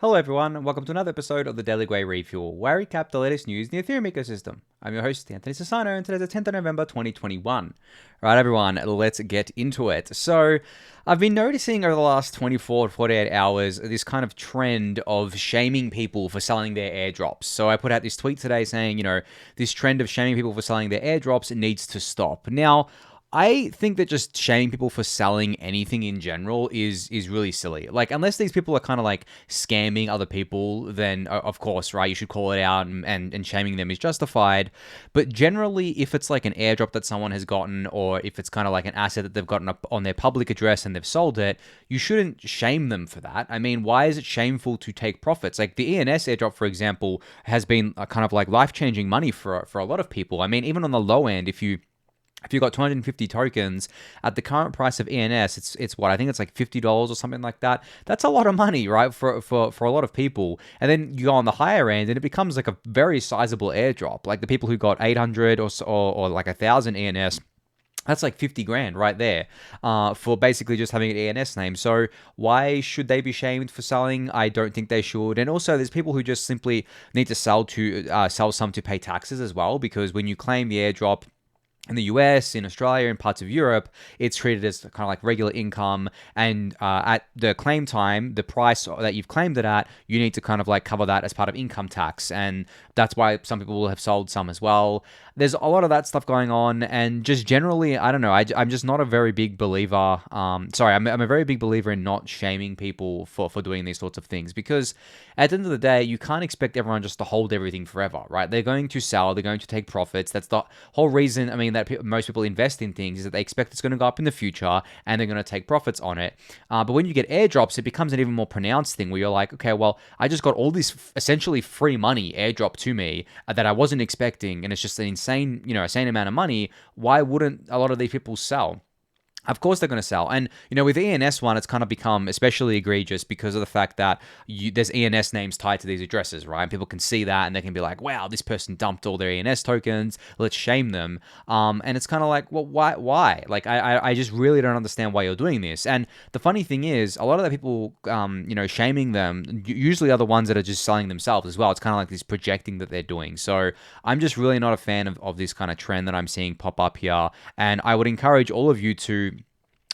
Hello everyone, and welcome to another episode of the Daily Gwei Refuel, where I recap the latest news in the Ethereum ecosystem. I'm your host, Anthony Sassano, and today's the 10th of November 2021. Right everyone, let's get into it. So, I've been noticing over the last 24 to 48 hours this kind of trend of shaming people for selling their airdrops. So I put out this tweet today saying, this trend of shaming people for selling their airdrops needs to stop. Now, I think that just shaming people for selling anything in general is really silly. Like, unless these people are kind of like scamming other people, then of course, right, you should call it out and shaming them is justified. But generally, if it's like an airdrop that someone has gotten, or if it's kind of like an asset that they've gotten up on their public address and they've sold it, you shouldn't shame them for that. I mean, why is it shameful to take profits? Like the ENS airdrop, for example, has been a kind of like life-changing money for a lot of people. I mean, even on the low end, if you've got 250 tokens at the current price of ENS, it's what I think it's like $50 or something like that. That's a lot of money, right? For a lot of people. And then you go on the higher end, and it becomes like a very sizable airdrop. Like the people who got 800 or like 1,000 ENS. That's like 50 grand right there for basically just having an ENS name. So why should they be shamed for selling? I don't think they should. And also there's people who just simply need to sell some to pay taxes as well, because when you claim the airdrop in the US, in Australia, in parts of Europe, it's treated as kind of like regular income. And at the claim time, the price that you've claimed it at, you need to kind of like cover that as part of income tax. And that's why some people will have sold some as well. There's a lot of that stuff going on. And just generally, I don't know, I'm just not a very big believer. I'm a very big believer in not shaming people for doing these sorts of things. Because at the end of the day, you can't expect everyone just to hold everything forever, right? They're going to sell, they're going to take profits. That's the whole reason, I mean, that most people invest in things, is that they expect it's going to go up in the future and they're going to take profits on it. But when you get airdrops, it becomes an even more pronounced thing where you're like, okay, well, I just got all this essentially free money airdrop to me that I wasn't expecting, and it's just an insane amount of money. Why wouldn't a lot of these people sell? Of course they're going to sell. And, with the ENS one, it's kind of become especially egregious because of the fact that there's ENS names tied to these addresses, right? And people can see that and they can be like, wow, this person dumped all their ENS tokens. Let's shame them. And it's kind of like, well, why? Like, I just really don't understand why you're doing this. And the funny thing is, a lot of the people, shaming them usually are the ones that are just selling themselves as well. It's kind of like this projecting that they're doing. So I'm just really not a fan of this kind of trend that I'm seeing pop up here. And I would encourage all of you to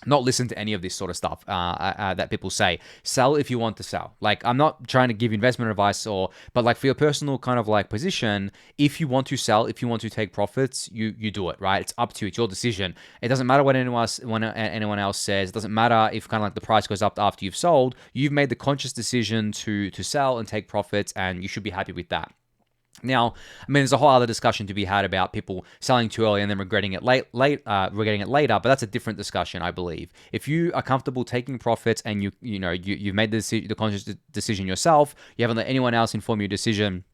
not listen to any of this sort of stuff that people say. Sell if you want to sell. Like, I'm not trying to give investment advice, but like for your personal kind of like position, if you want to sell, if you want to take profits, you do it, right? It's up to you. It's your decision. It doesn't matter what anyone else says. It doesn't matter if kind of like the price goes up after you've sold. You've made the conscious decision to sell and take profits, and you should be happy with that. Now, I mean, there's a whole other discussion to be had about people selling too early and then regretting it later, but that's a different discussion, I believe. If you are comfortable taking profits and you've made the conscious decision yourself, you haven't let anyone else inform your decision,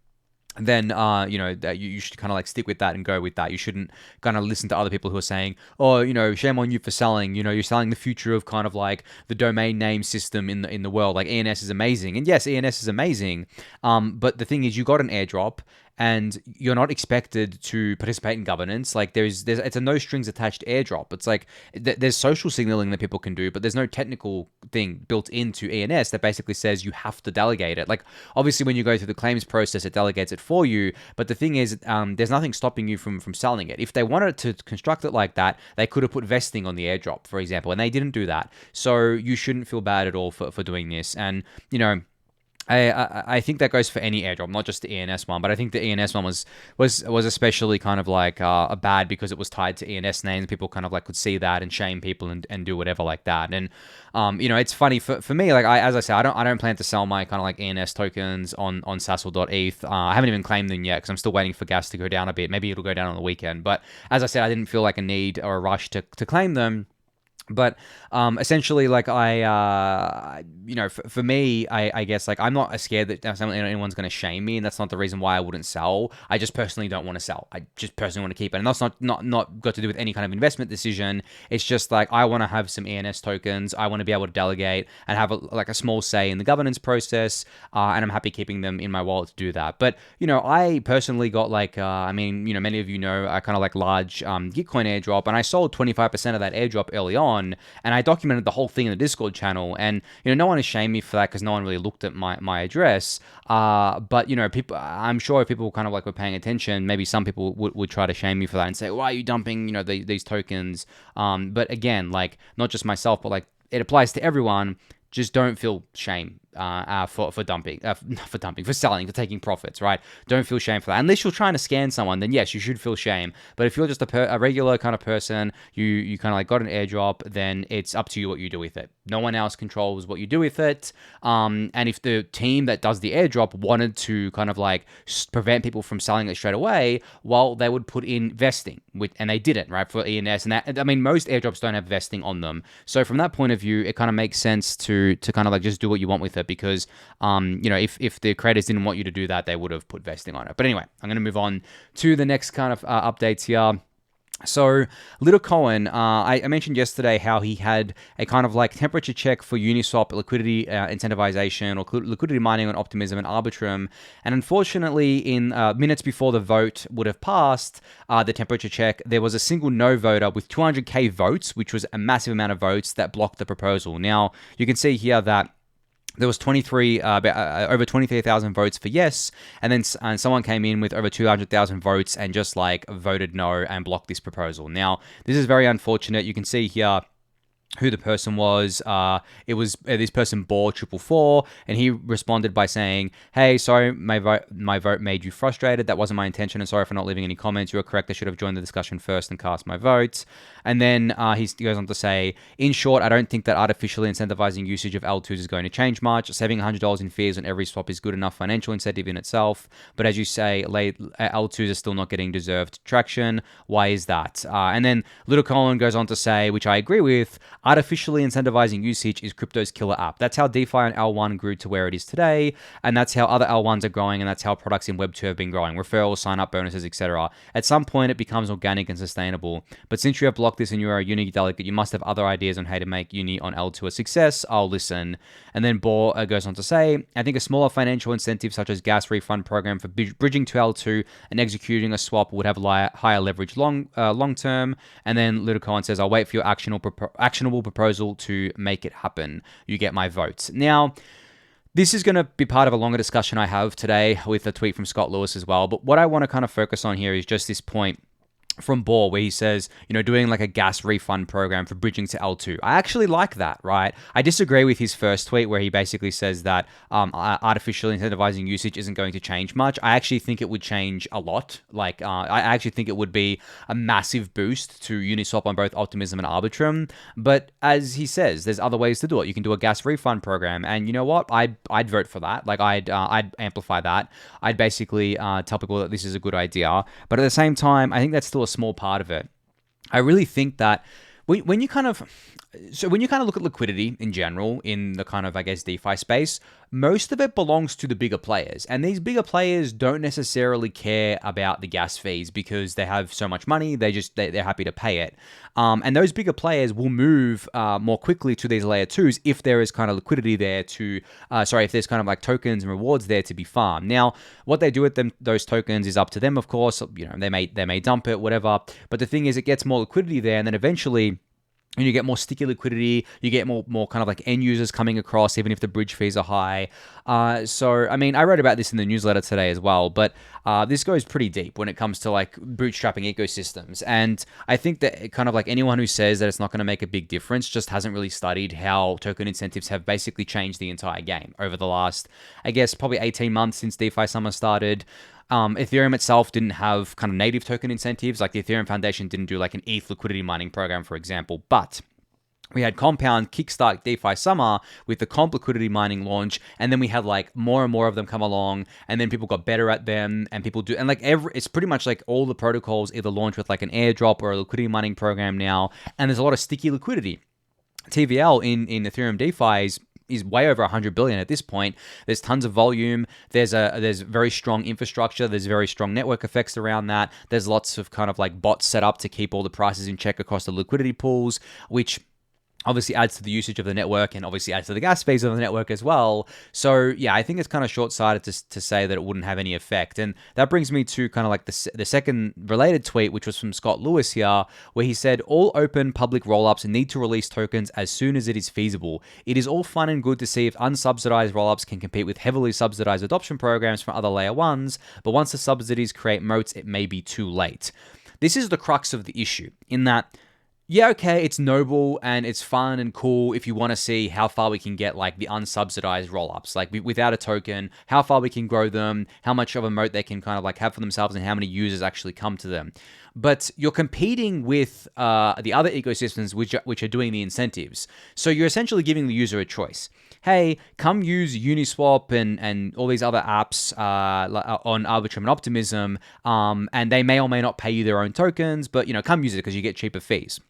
then that you should kind of like stick with that and go with that. You shouldn't kind of listen to other people who are saying, oh, shame on you for selling. You're selling the future of kind of like the domain name system in the world. Like ENS is amazing, and yes, ENS is amazing. But the thing is, you got an airdrop, and you're not expected to participate in governance. Like it's a no strings attached airdrop. It's like there's social signaling that people can do, but there's no technical thing built into ENS that basically says you have to delegate it. Like, obviously when you go through the claims process, it delegates it for you. But the thing is, there's nothing stopping you from selling it. If they wanted to construct it like that, they could have put vesting on the airdrop, for example, and they didn't do that. So you shouldn't feel bad at all for doing this. And, I think that goes for any airdrop, not just the ENS one, but I think the ENS one was especially kind of like bad because it was tied to ENS names. People kind of like could see that and shame people and do whatever like that. And it's funny for me. Like as I said, I don't plan to sell my kind of like ENS tokens on Sassel.eth. I haven't even claimed them yet because I'm still waiting for gas to go down a bit. Maybe it'll go down on the weekend. But as I said, I didn't feel like a need or a rush to claim them. But essentially, like for me, I guess like I'm not scared that anyone's going to shame me, and that's not the reason why I wouldn't sell. I just personally don't want to sell. I just personally want to keep it, and that's not got to do with any kind of investment decision. It's just like I want to have some ENS tokens. I want to be able to delegate and have a small say in the governance process, and I'm happy keeping them in my wallet to do that. But I personally got like many of a kind of like large Gitcoin airdrop, and I sold 25% of that airdrop early on. on, and I documented the whole thing in the Discord channel. And no one has shamed me for that because no one really looked at my address. But people, I'm sure if people kind of like were paying attention, maybe some people would try to shame me for that and say, why are you dumping these tokens? But again, like not just myself, but like it applies to everyone. Just don't feel shame for dumping, for selling, for taking profits, right? Don't feel shame for that. Unless you're trying to scam someone, then yes, you should feel shame. But if you're just a regular kind of person, you kind of like got an airdrop, then it's up to you what you do with it. No one else controls what you do with it. And if the team that does the airdrop wanted to kind of like prevent people from selling it straight away, well, they would put in vesting, and they didn't, right, for ENS. And that, I mean, most airdrops don't have vesting on them. So from that point of view, it kind of makes sense to kind of like just do what you want with it, because if the creators didn't want you to do that, they would have put vesting on it. But anyway, I'm going to move on to the next kind of updates here. So, Little Cohen, I mentioned yesterday how he had a kind of like temperature check for Uniswap liquidity incentivization or liquidity mining on Optimism and Arbitrum. And unfortunately, in minutes before the vote would have passed, the temperature check, there was a single no voter with 200k votes, which was a massive amount of votes that blocked the proposal. Now, you can see here that there was over 23,000 votes for yes, and then someone came in with over 200,000 votes and just like voted no and blocked this proposal. Now, this is very unfortunate. You can see here who the person was. It was this person bore 444, and he responded by saying, "Hey, sorry, my vote made you frustrated. That wasn't my intention, and sorry for not leaving any comments. You were correct. I should have joined the discussion first and cast my vote." And then he goes on to say, "In short, I don't think that artificially incentivizing usage of L2s is going to change much. Saving $100 in fees on every swap is good enough financial incentive in itself. But as you say, L2s are still not getting deserved traction. Why is that?" And then Little Colin goes on to say, which I agree with, artificially incentivizing usage is crypto's killer app. That's how DeFi on L1 grew to where it is today, and that's how other L1s are growing, and that's how products in Web 2 have been growing. Referrals, sign-up bonuses, etc. At some point, it becomes organic and sustainable. But since you have blocked this and you are a Uni delegate, you must have other ideas on how to make Uni on L2 a success. I'll listen. And then Bohr goes on to say, I think a smaller financial incentive such as gas refund program for bridging to L2 and executing a swap would have higher leverage long term. And then Little Cohen says, I'll wait for your actionable proposal to make it happen. You get my vote. Now, this is going to be part of a longer discussion I have today with a tweet from Scott Lewis as well. But what I want to kind of focus on here is just this point from Bohr, where he says, doing like a gas refund program for bridging to L2. I actually like that, right? I disagree with his first tweet where he basically says that artificially incentivizing usage isn't going to change much. I actually think it would change a lot. Like, I actually think it would be a massive boost to Uniswap on both Optimism and Arbitrum. But as he says, there's other ways to do it. You can do a gas refund program, and you know what? I'd vote for that. Like, I'd amplify that. I'd basically tell people that this is a good idea. But at the same time, I think that's still a small part of it. I really think that when you kind of look at liquidity in general in the kind of, I guess, DeFi space, most of it belongs to the bigger players. And these bigger players don't necessarily care about the gas fees because they have so much money, they're happy to pay it. And those bigger players will move more quickly to these layer 2s if there is kind of liquidity there if there's kind of like tokens and rewards there to be farmed. Now, what they do with those tokens is up to them, of course. They may dump it, whatever. But the thing is, it gets more liquidity there, and then eventually, and you get more sticky liquidity, you get more kind of like end users coming across, even if the bridge fees are high. So, I mean, I wrote about this in the newsletter today as well, but this goes pretty deep when it comes to like bootstrapping ecosystems. And I think that kind of like anyone who says that it's not going to make a big difference just hasn't really studied how token incentives have basically changed the entire game over the last, I guess, probably 18 months since DeFi Summer started. Ethereum itself didn't have kind of native token incentives. Like the Ethereum Foundation didn't do like an ETH liquidity mining program, for example. But we had Compound kickstart DeFi Summer with the comp liquidity mining launch, and then we had like more and more of them come along, and then people got better at them, and people do, and like it's pretty much like all the protocols either launch with like an airdrop or a liquidity mining program now, and there's a lot of sticky liquidity. TVL in Ethereum DeFi is way over 100 billion at this point. There's tons of volume. There's very strong infrastructure. There's very strong network effects around that. There's lots of kind of like bots set up to keep all the prices in check across the liquidity pools, which obviously adds to the usage of the network and obviously adds to the gas fees of the network as well. So yeah, I think it's kind of short-sighted to say that it wouldn't have any effect. And that brings me to kind of like the second related tweet, which was from Scott Lewis here, where he said, all open public rollups need to release tokens as soon as it is feasible. It is all fun and good to see if unsubsidized rollups can compete with heavily subsidized adoption programs from other layer ones, but once the subsidies create moats, it may be too late. This is the crux of the issue, in that yeah, okay, it's noble and it's fun and cool if you want to see how far we can get like the unsubsidized rollups, like without a token, how far we can grow them, how much of a moat they can kind of like have for themselves and how many users actually come to them. But you're competing with the other ecosystems which are doing the incentives. So you're essentially giving the user a choice. Hey, come use Uniswap and all these other apps on Arbitrum and Optimism, and they may or may not pay you their own tokens, but come use it because you get cheaper fees.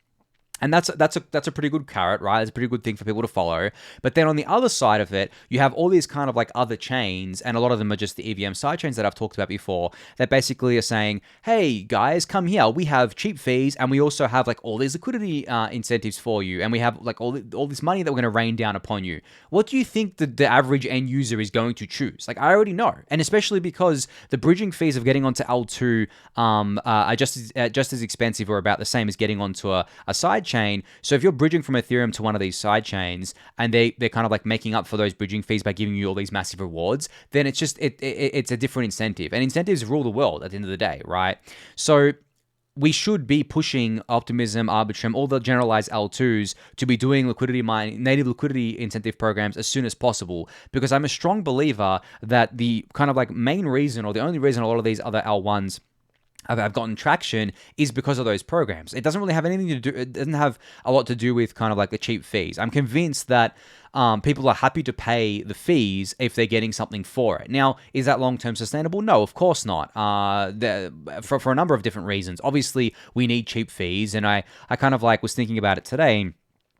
And that's a pretty good carrot, right? It's a pretty good thing for people to follow. But then on the other side of it, you have all these kind of like other chains, and a lot of them are just the EVM sidechains that I've talked about before, that basically are saying, hey guys, come here. We have cheap fees, and we also have like all these liquidity incentives for you, and we have like all this money that we're going to rain down upon you. What do you think the average end user is going to choose? Like, I already know, and especially because the bridging fees of getting onto L2 are just as expensive or about the same as getting onto a side chain. So if you're bridging from Ethereum to one of these side chains and they're kind of like making up for those bridging fees by giving you all these massive rewards, then it's just it's a different incentive, and incentives rule the world at the end of the day, right? So we should be pushing Optimism, Arbitrum, all the generalized L2s to be doing liquidity mining, native liquidity incentive programs as soon as possible, because I'm a strong believer that the kind of like main reason, or the only reason a lot of these other L1s have gotten traction is because of those programs. It doesn't really have anything to do, it doesn't have a lot to do with kind of like the cheap fees. I'm convinced that people are happy to pay the fees if they're getting something for it. Now, is that long-term sustainable? No, of course not. For a number of different reasons. Obviously, we need cheap fees, and I kind of like was thinking about it today.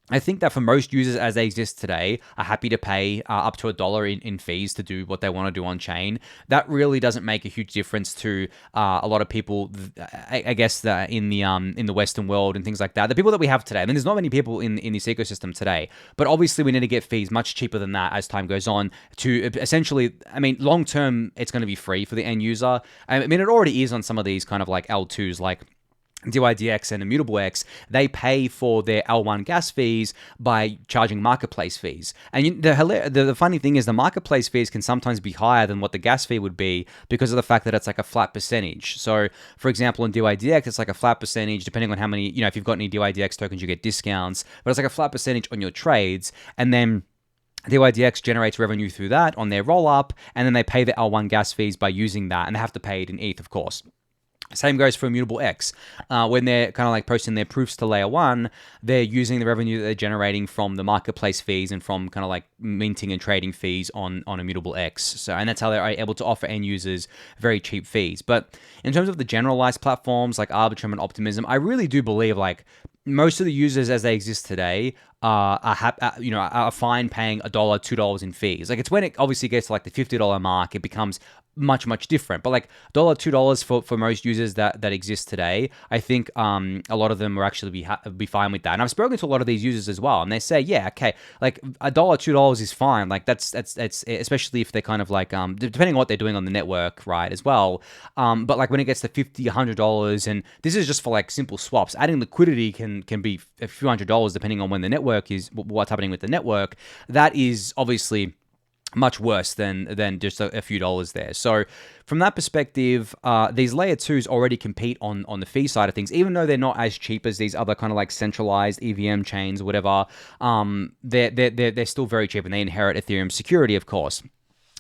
I think that for most users as they exist today are happy to pay up to $1 in fees to do what they want to do on chain. That really doesn't make a huge difference to a lot of people, I guess, in the Western world and things like that. The people that we have today. I mean, there's not many people in this ecosystem today, but obviously we need to get fees much cheaper than that as time goes on to essentially, I mean, long term, it's going to be free for the end user. I mean, it already is on some of these kind of like L2s, like DYDX and ImmutableX. They pay for their L1 gas fees by charging marketplace fees. And the funny thing is the marketplace fees can sometimes be higher than what the gas fee would be because of the fact that it's like a flat percentage. So for example, in DYDX, it's like a flat percentage depending on how many, if you've got any DYDX tokens, you get discounts, but it's like a flat percentage on your trades. And then DYDX generates revenue through that on their roll-up, and then they pay the L1 gas fees by using that, and they have to pay it in ETH, of course. Same goes for ImmutableX. When they're kind of like posting their proofs to layer one, they're using the revenue that they're generating from the marketplace fees and from kind of like minting and trading fees on ImmutableX. So, and that's how they're able to offer end users very cheap fees. But in terms of the generalized platforms like Arbitrum and Optimism, I really do believe like most of the users as they exist today are fine paying $1, $2 in fees. Like, it's when it obviously gets to like the $50 mark, it becomes much different. But like $1, $2 for most users that exist today, I think a lot of them will actually be fine with that. And I've spoken to a lot of these users as well, and they say, yeah, okay, like $1, $2 is fine. Like that's especially if they're kind of like depending on what they're doing on the network, right, as well. But like when it gets to $50, $100, and this is just for like simple swaps, adding liquidity can be a few $100 depending on when the network is, what's happening with the network. That is obviously much worse than just a few dollars there. So from that perspective, these layer 2s already compete on the fee side of things, even though they're not as cheap as these other kind of like centralized EVM chains or whatever. They're still very cheap, and they inherit Ethereum security, of course.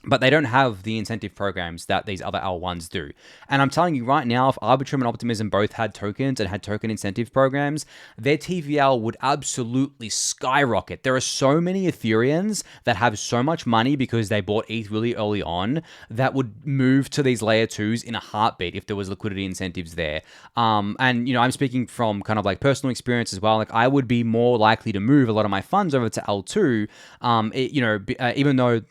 But they don't have the incentive programs that these other L1s do. And I'm telling you right now, if Arbitrum and Optimism both had tokens and had token incentive programs, their TVL would absolutely skyrocket. There are so many Ethereans that have so much money because they bought ETH really early on that would move to these layer 2s in a heartbeat if there was liquidity incentives there. And, I'm speaking from kind of like personal experience as well. Like, I would be more likely to move a lot of my funds over to L2, even though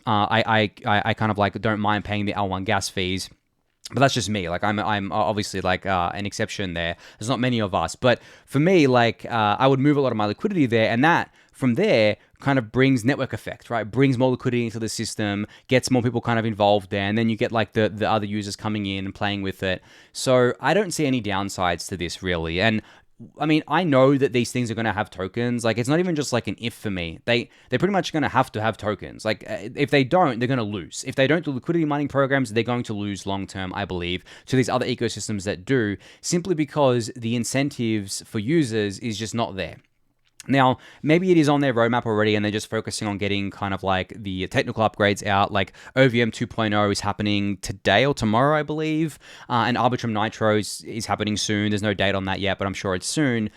I kind of like don't mind paying the L1 gas fees. But that's just me. Like, I'm obviously like an exception there. There's not many of us. But for me, like, I would move a lot of my liquidity there. And that, from there kind of brings network effect, right? Brings more liquidity into the system, gets more people kind of involved there, and then you get like the other users coming in and playing with it. So I don't see any downsides to this really. And I mean, I know that these things are going to have tokens. Like, it's not even just like an if for me. They're pretty much going to have tokens. Like, if they don't, they're going to lose. If they don't do liquidity mining programs, they're going to lose long term, I believe, to these other ecosystems that do, simply because the incentives for users is just not there. Now, maybe it is on their roadmap already and they're just focusing on getting kind of like the technical upgrades out. Like OVM 2.0 is happening today or tomorrow, I believe. And Arbitrum Nitro is happening soon. There's no date on that yet, but I'm sure it's soon.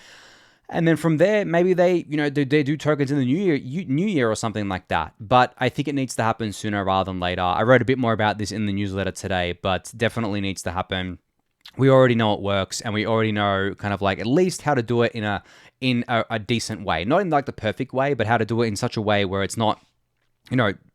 And then from there, maybe they do tokens in the new year or something like that. But I think it needs to happen sooner rather than later. I wrote a bit more about this in the newsletter today, but definitely needs to happen. We already know it works, and we already know kind of like at least how to do it in a decent way. Not in like the perfect way, but how to do it in such a way where it's not,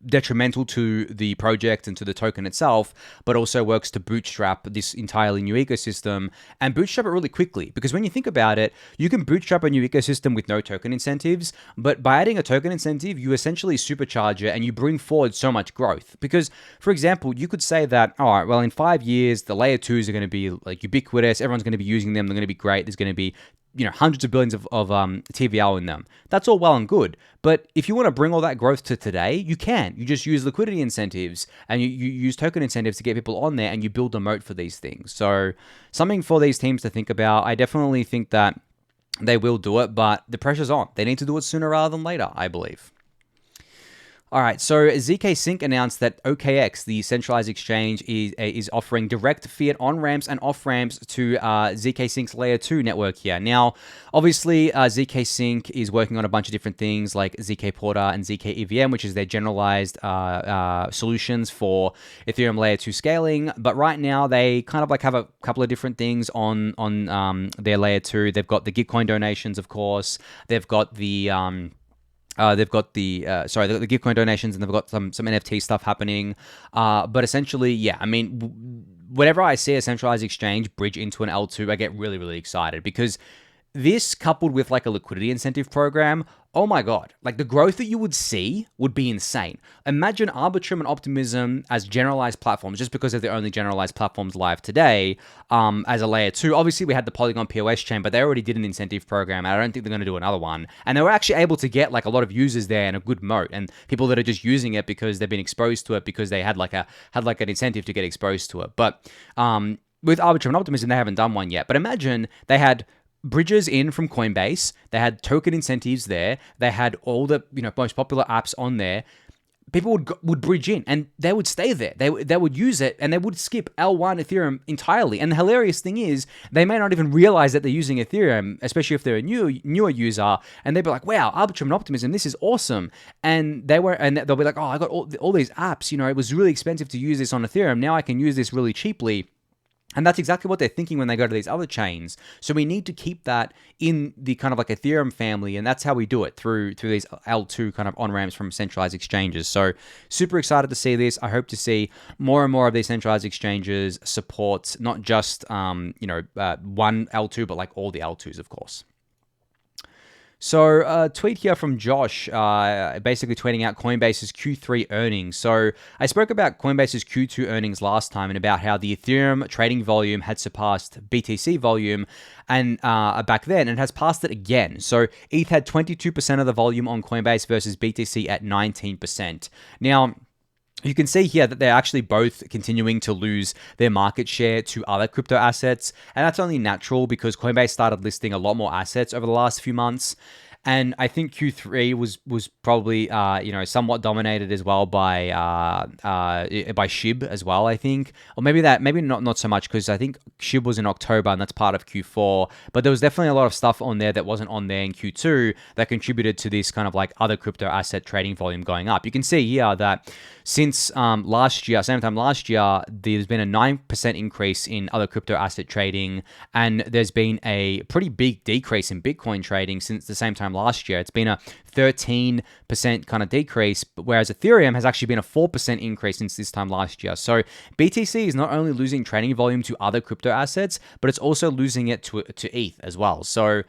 detrimental to the project and to the token itself, but also works to bootstrap this entirely new ecosystem and bootstrap it really quickly. Because when you think about it, you can bootstrap a new ecosystem with no token incentives, but by adding a token incentive, you essentially supercharge it and you bring forward so much growth. Because, for example, you could say that, all right, well, in 5 years, the layer 2s are going to be like ubiquitous. Everyone's going to be using them. They're going to be great. There's going to be hundreds of billions of TVL in them. That's all well and good. But if you want to bring all that growth to today, you can. You just use liquidity incentives and you use token incentives to get people on there and you build a moat for these things. So something for these teams to think about. I definitely think that they will do it, but the pressure's on. They need to do it sooner rather than later, I believe. All right, so zkSync announced that OKEx, the centralized exchange, is offering direct fiat on-ramps and off-ramps to zkSync's Layer 2 network here. Now, obviously, zkSync is working on a bunch of different things like zk Porter and zkEVM, which is their generalized solutions for Ethereum Layer 2 scaling. But right now, they kind of like have a couple of different things on their Layer 2. They've got the Gitcoin donations, of course. They've got the the Gitcoin donations, and they've got some NFT stuff happening. But essentially, yeah, I mean, whenever I see a centralized exchange bridge into an L2, I get really, really excited because this coupled with like a liquidity incentive program, oh my God, like the growth that you would see would be insane. Imagine Arbitrum and Optimism as generalized platforms, just because they're the only generalized platforms live today, as a layer 2. Obviously, we had the Polygon POS chain, but they already did an incentive program. And I don't think they're going to do another one. And they were actually able to get like a lot of users there and a good moat, and people that are just using it because they've been exposed to it because they had like an incentive to get exposed to it. But with Arbitrum and Optimism, they haven't done one yet. But imagine they had bridges in from Coinbase. They had token incentives there. They had all the most popular apps on there. People would bridge in and they would stay there. They would use it and they would skip L1 Ethereum entirely. And the hilarious thing is they may not even realize that they're using Ethereum, especially if they're a newer user. And they'd be like, "Wow, Arbitrum and Optimism, this is awesome." And they'll be like, "Oh, I got all these apps. It was really expensive to use this on Ethereum. Now I can use this really cheaply." And that's exactly what they're thinking when they go to these other chains. So we need to keep that in the kind of like Ethereum family, and that's how we do it through these L2 kind of on-ramps from centralized exchanges. So super excited to see this. I hope to see more and more of these centralized exchanges support not just one L2, but like all the L2s, of course. So a tweet here from Josh, basically tweeting out Coinbase's Q3 earnings. So I spoke about Coinbase's Q2 earnings last time and about how the Ethereum trading volume had surpassed BTC volume and back then, and has passed it again. So ETH had 22% of the volume on Coinbase versus BTC at 19%. Now, you can see here that they're actually both continuing to lose their market share to other crypto assets. And that's only natural because Coinbase started listing a lot more assets over the last few months. And I think Q3 was probably somewhat dominated as well by SHIB as well, I think. Or maybe not so much, because I think SHIB was in October and that's part of Q4. But there was definitely a lot of stuff on there that wasn't on there in Q2 that contributed to this kind of like other crypto asset trading volume going up. You can see here that since same time last year, there's been a 9% increase in other crypto asset trading, and there's been a pretty big decrease in Bitcoin trading since the same time last year. It's been a 13% kind of decrease, whereas Ethereum has actually been a 4% increase since this time last year. So BTC is not only losing trading volume to other crypto assets, but it's also losing it to ETH as well. So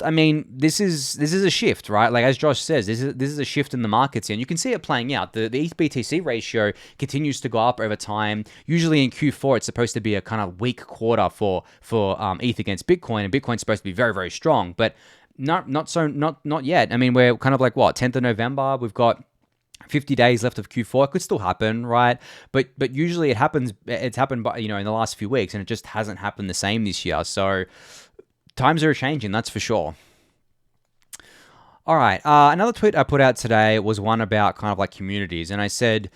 I mean, this is a shift, right? Like as Josh says, this is a shift in the markets, and you can see it playing out. The ETH BTC ratio continues to go up over time. Usually in Q4, it's supposed to be a kind of weak quarter for ETH against Bitcoin, and Bitcoin's supposed to be very, very strong, but not yet. I mean, we're kind of like 10th of November. We've got 50 days left of Q4. It could still happen, right? But usually it happens. It's happened by in the last few weeks, and it just hasn't happened the same this year. So times are changing, that's for sure. All right. Another tweet I put out today was one about kind of like communities, and I said.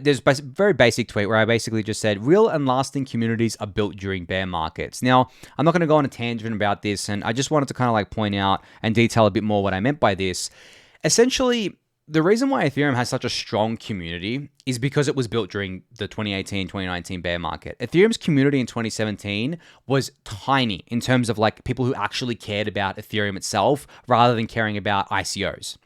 There's a very basic tweet where I basically just said, real and lasting communities are built during bear markets. Now, I'm not going to go on a tangent about this, and I just wanted to kind of like point out and detail a bit more what I meant by this. Essentially, the reason why Ethereum has such a strong community is because it was built during the 2018-2019 bear market. Ethereum's community in 2017 was tiny in terms of like people who actually cared about Ethereum itself rather than caring about ICOs.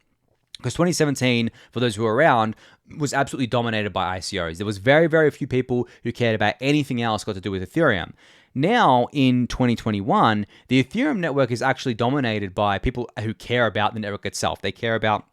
Because 2017, for those who were around, was absolutely dominated by ICOs. There was very, very few people who cared about anything else got to do with Ethereum. Now, in 2021, the Ethereum network is actually dominated by people who care about the network itself. They care about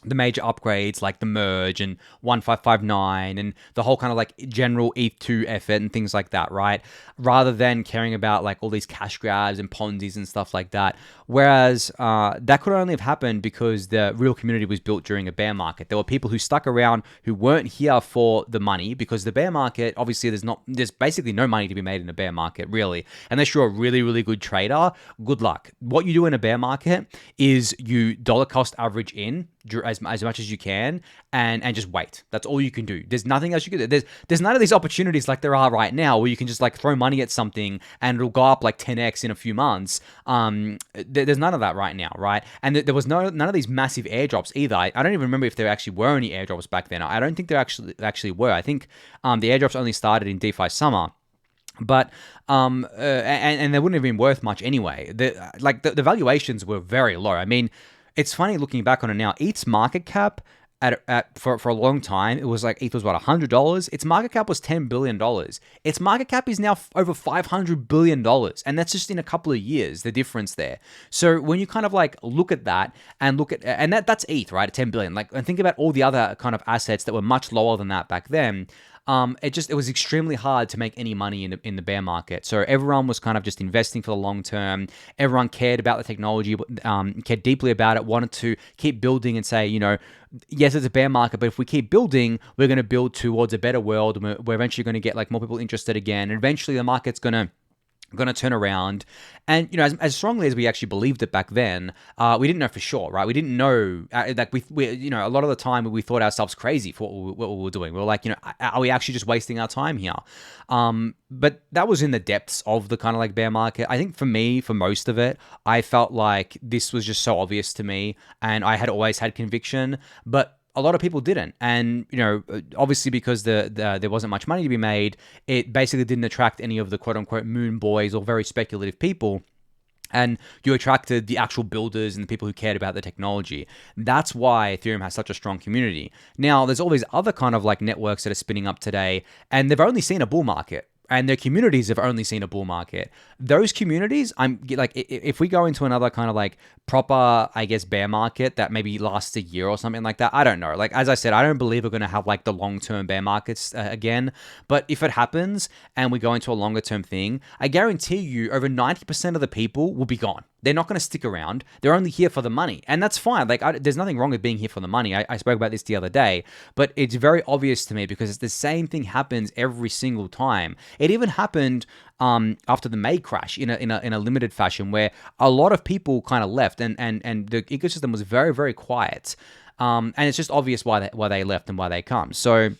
the major upgrades like the merge and 1559 and the whole kind of like general ETH2 effort and things like that, right? Rather than caring about like all these cash grabs and Ponzi's and stuff like that. Whereas that could only have happened because the real community was built during a bear market. There were people who stuck around who weren't here for the money because the bear market, obviously there's basically no money to be made in a bear market, really. Unless you're a really, really good trader, good luck. What you do in a bear market is you dollar cost average in as much as you can and just wait. That's all you can do. There's nothing else you can do. There's none of these opportunities like there are right now where you can just like throw money at something and it'll go up like 10x in a few months. There's none of that right now, right? And there was none of these massive airdrops either. I don't even remember if there actually were any airdrops back then. I don't think there actually were. I think the airdrops only started in DeFi summer. But and they wouldn't have been worth much anyway. The valuations were very low. I mean, it's funny looking back on it now. ETH's market cap for a long time, it was like ETH was what, $100. Its market cap was $10 billion. Its market cap is now over $500 billion, and that's just in a couple of years. The difference there. So when you kind of like look at that and that's ETH, right? At $10 billion. Like, and think about all the other kind of assets that were much lower than that back then. It was extremely hard to make any money in the bear market. So everyone was kind of just investing for the long term. Everyone cared about the technology, cared deeply about it, wanted to keep building and say, yes, it's a bear market, but if we keep building, we're going to build towards a better world. We're eventually going to get like more people interested again. And eventually the market's going to turn around. And as strongly as we actually believed it back then, we didn't know for sure, right? We didn't know, like we a lot of the time we thought ourselves crazy for what we were doing. We were like, are we actually just wasting our time here? But that was in the depths of the kind of like bear market. I think for me, for most of it, I felt like this was just so obvious to me, and I had always had conviction, but a lot of people didn't. And, obviously because there wasn't much money to be made, it basically didn't attract any of the quote unquote moon boys or very speculative people. And you attracted the actual builders and the people who cared about the technology. That's why Ethereum has such a strong community. Now, there's all these other kind of like networks that are spinning up today, and they've only seen a bull market. And their communities have only seen a bull market. Those communities, I'm like, if we go into another kind of like proper, I guess, bear market that maybe lasts a year or something like that, I don't know. Like, as I said, I don't believe we're going to have like the long-term bear markets again. But if it happens and we go into a longer-term thing, I guarantee you over 90% of the people will be gone. They're not going to stick around. They're only here for the money. And that's fine. Like, there's nothing wrong with being here for the money. I spoke about this the other day, but it's very obvious to me because it's the same thing happens every single time. It even happened after the May crash in a limited fashion where a lot of people kind of left and the ecosystem was very, very quiet. And it's just obvious why they left and why they come. So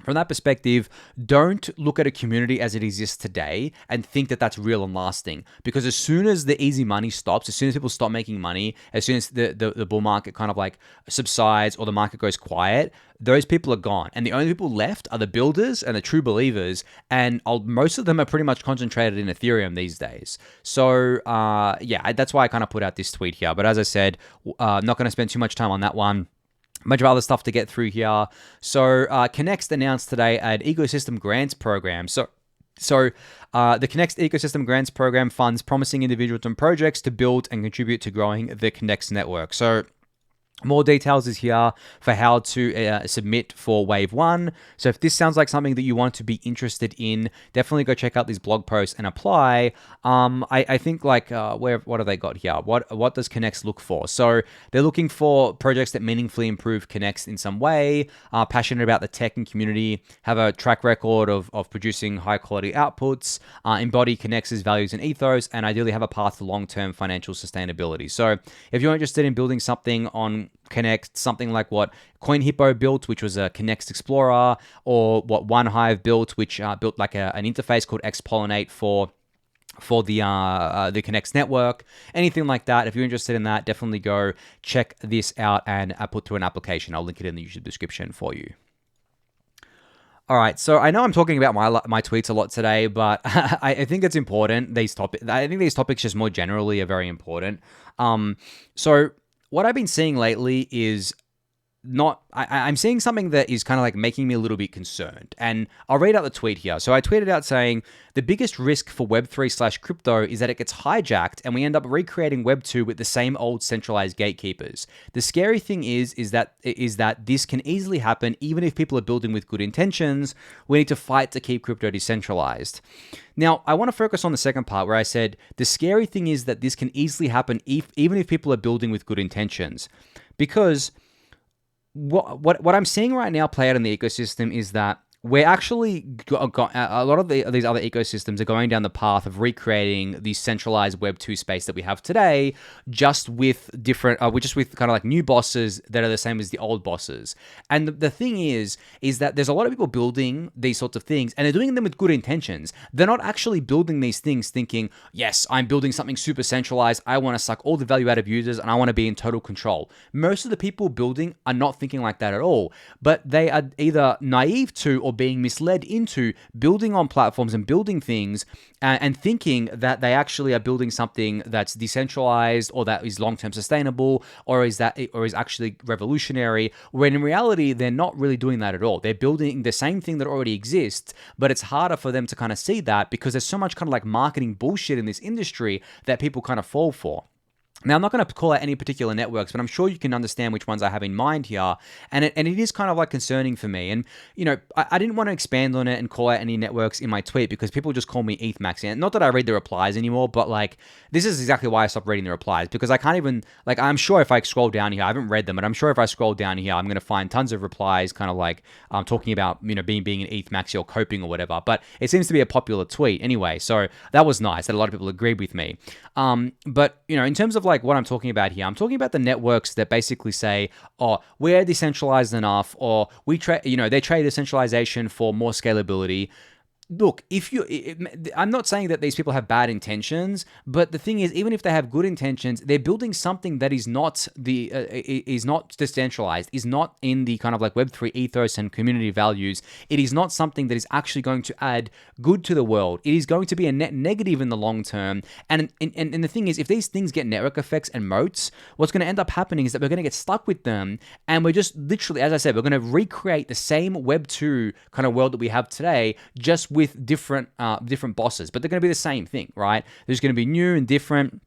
from that perspective, don't look at a community as it exists today and think that that's real and lasting. Because as soon as the easy money stops, as soon as people stop making money, as soon as the bull market kind of like subsides or the market goes quiet, those people are gone. And the only people left are the builders and the true believers. And most of them are pretty much concentrated in Ethereum these days. So that's why I kind of put out this tweet here. But as I said, I'm not going to spend too much time on that one. A bunch of other stuff to get through here. So Connext announced today an ecosystem grants program. So So the Connext Ecosystem Grants Program funds promising individuals and projects to build and contribute to growing the Connext network. So more details is here for how to submit for Wave 1. So if this sounds like something that you want to be interested in, definitely go check out these blog posts and apply. I think like, what have they got here? What does Connext look for? So they're looking for projects that meaningfully improve Connext in some way, are passionate about the tech and community, have a track record of producing high quality outputs, embody Connext's values and ethos, and ideally have a path to long-term financial sustainability. So if you're interested in building something on Connext, something like what CoinHippo built, which was a Connext Explorer, or what OneHive built, which built like an interface called Xpollinate for the Connext network, anything like that. If you're interested in that, definitely go check this out and put through an application. I'll link it in the YouTube description for you. All right, so I know I'm talking about my tweets a lot today, but I think it's important. I think these topics just more generally are very important. So what I've been seeing lately is I'm seeing something that is kind of like making me a little bit concerned. And I'll read out the tweet here. So I tweeted out saying, the biggest risk for Web3/crypto is that it gets hijacked and we end up recreating Web2 with the same old centralized gatekeepers. The scary thing is that this can easily happen even if people are building with good intentions. We need to fight to keep crypto decentralized. Now, I want to focus on the second part where I said, the scary thing is that this can easily happen even if people are building with good intentions. Because what I'm seeing right now play out in the ecosystem is that we're actually a lot of these other ecosystems are going down the path of recreating the centralized Web 2 space that we have today, just with different, just with kind of like new bosses that are the same as the old bosses. And the thing is that there's a lot of people building these sorts of things, and they're doing them with good intentions. They're not actually building these things thinking, yes, I'm building something super centralized. I want to suck all the value out of users, and I want to be in total control. Most of the people building are not thinking like that at all, but they are either naive to or being misled into building on platforms and building things and thinking that they actually are building something that's decentralized or that is long-term sustainable or is actually revolutionary, when in reality they're not really doing that at all. They're building the same thing that already exists, but it's harder for them to kind of see that because there's so much kind of like marketing bullshit in this industry that people kind of fall for. Now, I'm not going to call out any particular networks, but I'm sure you can understand which ones I have in mind here. And it is kind of like concerning for me. And, you know, I didn't want to expand on it and call out any networks in my tweet because people just call me ETH maxing. And not that I read the replies anymore, but like, this is exactly why I stopped reading the replies because I can't even, like, I'm sure if I scroll down here, I haven't read them, but I'm sure if I scroll down here, I'm going to find tons of replies kind of like talking about, you know, being an ETH maxi or coping or whatever. But it seems to be a popular tweet anyway. So that was nice that a lot of people agreed with me. But, you know, in terms of like what I'm talking about here, I'm talking about the networks that basically say, oh, we're decentralized enough, or they trade decentralization for more scalability. Look, I'm not saying that these people have bad intentions, but the thing is, even if they have good intentions, they're building something that is not is not decentralized, is not in the kind of like Web3 ethos and community values. It is not something that is actually going to add good to the world. It is going to be a net negative in the long term. And the thing is, if these things get network effects and moats, what's going to end up happening is that we're going to get stuck with them, and we're just literally, as I said, we're going to recreate the same Web2 kind of world that we have today, just with different bosses, but they're going to be the same thing, right? There's going to be new and different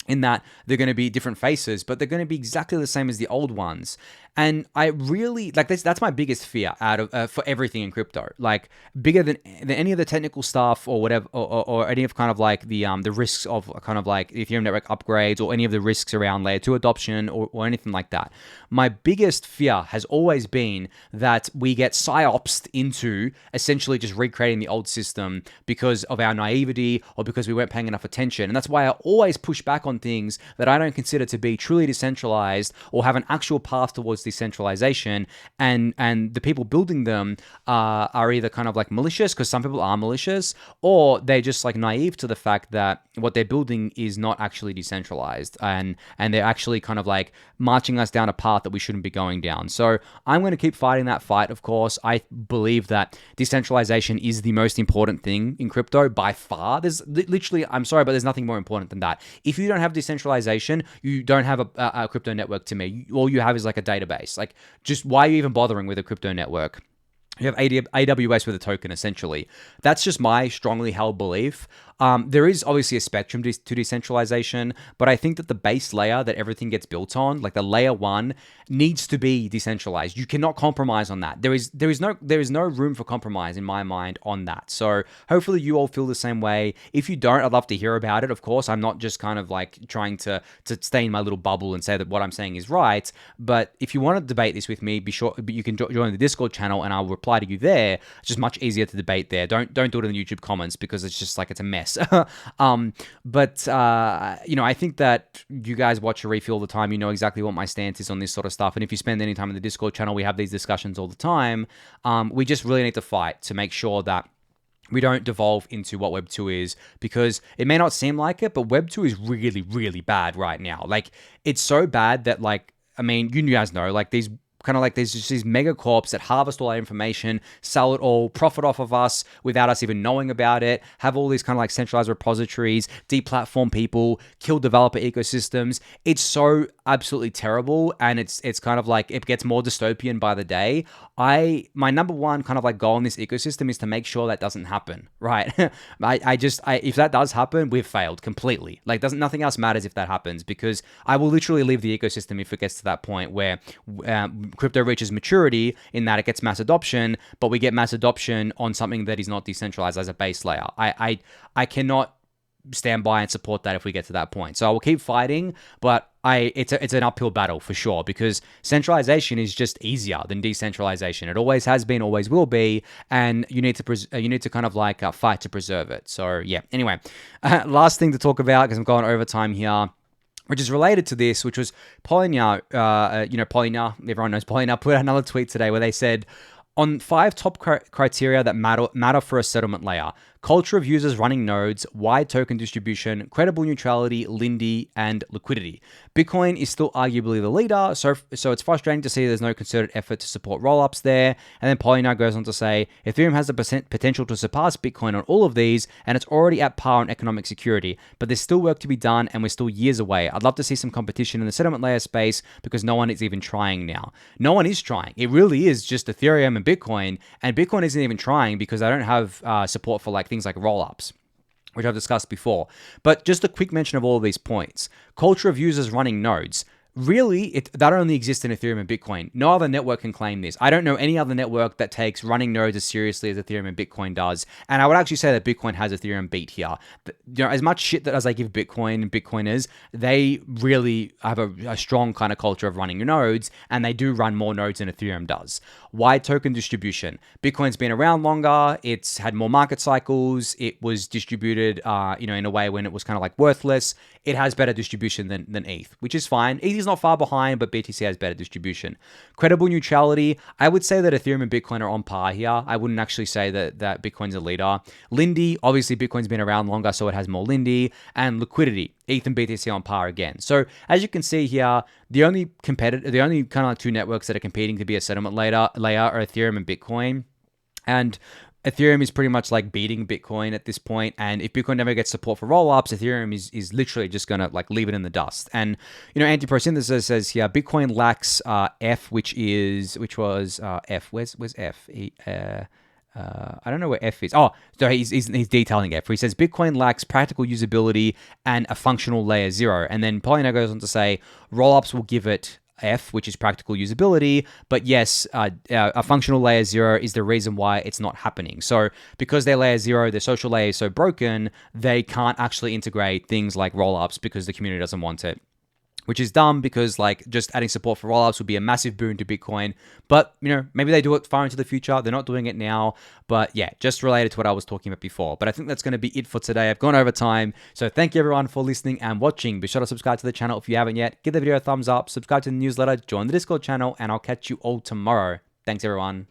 in that they're going to be different faces, but they're going to be exactly the same as the old ones. And I really like this. That's my biggest fear out of for everything in crypto, like bigger than any of the technical stuff or whatever, or any of kind of like the risks of kind of like Ethereum network upgrades or any of the risks around layer 2 adoption or anything like that. My biggest fear has always been that we get psyopsed into essentially just recreating the old system because of our naivety or because we weren't paying enough attention. And that's why I always push back on things that I don't consider to be truly decentralized or have an actual path towards decentralization, and the people building them are either kind of like malicious, because some people are malicious, or they're just like naive to the fact that what they're building is not actually decentralized, and they're actually kind of like marching us down a path that we shouldn't be going down. So I'm going to keep fighting that fight. Of course, I believe that decentralization is the most important thing in crypto by far. There's literally, I'm sorry, but there's nothing more important than that. If you don't have decentralization, you don't have a crypto network to me. All you have is like a database. Like, just why are you even bothering with a crypto network? You have AWS with a token, essentially. That's just my strongly held belief. There is obviously a spectrum to decentralization, but I think that the base layer that everything gets built on, like the layer one, needs to be decentralized. You cannot compromise on that. There is no room for compromise in my mind on that. So hopefully you all feel the same way. If you don't, I'd love to hear about it. Of course, I'm not just kind of like trying to stay in my little bubble and say that what I'm saying is right. But if you want to debate this with me, be sure you can join the Discord channel and I'll reply to you there. It's just much easier to debate there. Don't do it in the YouTube comments because it's just like it's a mess. But I think that you guys watch a refuel all the time. You know exactly what my stance is on this sort of stuff. And if you spend any time in the Discord channel, we have these discussions all the time. We just really need to fight to make sure that we don't devolve into what Web 2 is, because it may not seem like it, but Web 2 is really, really bad right now. Like, it's so bad that, like, I mean, you guys know, like, these kind of like there's just these mega corps that harvest all our information, sell it all, profit off of us without us even knowing about it, have all these kind of like centralized repositories, deplatform people, kill developer ecosystems. It's so absolutely terrible, and it's kind of like it gets more dystopian by the day. My number one kind of like goal in this ecosystem is to make sure that doesn't happen, right? If that does happen, we've failed completely. Like, nothing else matters if that happens, because I will literally leave the ecosystem if it gets to that point where crypto reaches maturity, in that it gets mass adoption, but we get mass adoption on something that is not decentralized as a base layer. I cannot stand by and support that if we get to that point. So I will keep fighting, but it's an uphill battle for sure, because centralization is just easier than decentralization. It always has been, always will be, and you need to kind of like fight to preserve it. So yeah. Anyway, last thing to talk about, because I'm going over time here, which is related to this, which was Polynya. Polynya, everyone knows Polynya, put out another tweet today where they said, on 5 top criteria that matter for a settlement layer: culture of users running nodes, wide token distribution, credible neutrality, Lindy, and liquidity. Bitcoin is still arguably the leader, so it's frustrating to see there's no concerted effort to support rollups there. And then Polynya goes on to say, Ethereum has the potential to surpass Bitcoin on all of these, and it's already at par on economic security, but there's still work to be done, and we're still years away. I'd love to see some competition in the settlement layer space, because no one is even trying now. No one is trying. It really is just Ethereum and Bitcoin isn't even trying because they don't have support for like things like rollups, which I've discussed before. But just a quick mention of all of these points. Culture of users running nodes. Really, that only exists in Ethereum and Bitcoin. No other network can claim this. I don't know any other network that takes running nodes as seriously as Ethereum and Bitcoin does. And I would actually say that Bitcoin has Ethereum beat here. As much shit that as I give Bitcoin and Bitcoiners, they really have a strong kind of culture of running nodes, and they do run more nodes than Ethereum does. Wide token distribution. Bitcoin's been around longer. It's had more market cycles. It was distributed, in a way when it was kind of like worthless. It has better distribution than ETH, which is fine. ETH is not far behind, but BTC has better distribution. Credible neutrality. I would say that Ethereum and Bitcoin are on par here. I wouldn't actually say that Bitcoin's a leader. Lindy, obviously Bitcoin's been around longer, so it has more Lindy. And liquidity. ETH and BTC on par again. So as you can see here, the only kind of like 2 networks that are competing to be a settlement layer are Ethereum and Bitcoin. And Ethereum is pretty much like beating Bitcoin at this point, and if Bitcoin never gets support for rollups, Ethereum is literally just gonna like leave it in the dust. And anti-prosynthesis says here Bitcoin lacks F, which was F. Where's F? I don't know where F is. Oh, so he's detailing F. He says Bitcoin lacks practical usability and a functional layer 0. And then Polynya goes on to say rollups will give it F, which is practical usability, but yes, a functional layer 0 is the reason why it's not happening. So because their layer 0, their social layer is so broken, they can't actually integrate things like rollups because the community doesn't want it. Which is dumb, because like just adding support for rollups would be a massive boon to Bitcoin. But maybe they do it far into the future. They're not doing it now. But yeah, just related to what I was talking about before. But I think that's going to be it for today. I've gone over time. So thank you everyone for listening and watching. Be sure to subscribe to the channel if you haven't yet. Give the video a thumbs up, subscribe to the newsletter, join the Discord channel, and I'll catch you all tomorrow. Thanks everyone.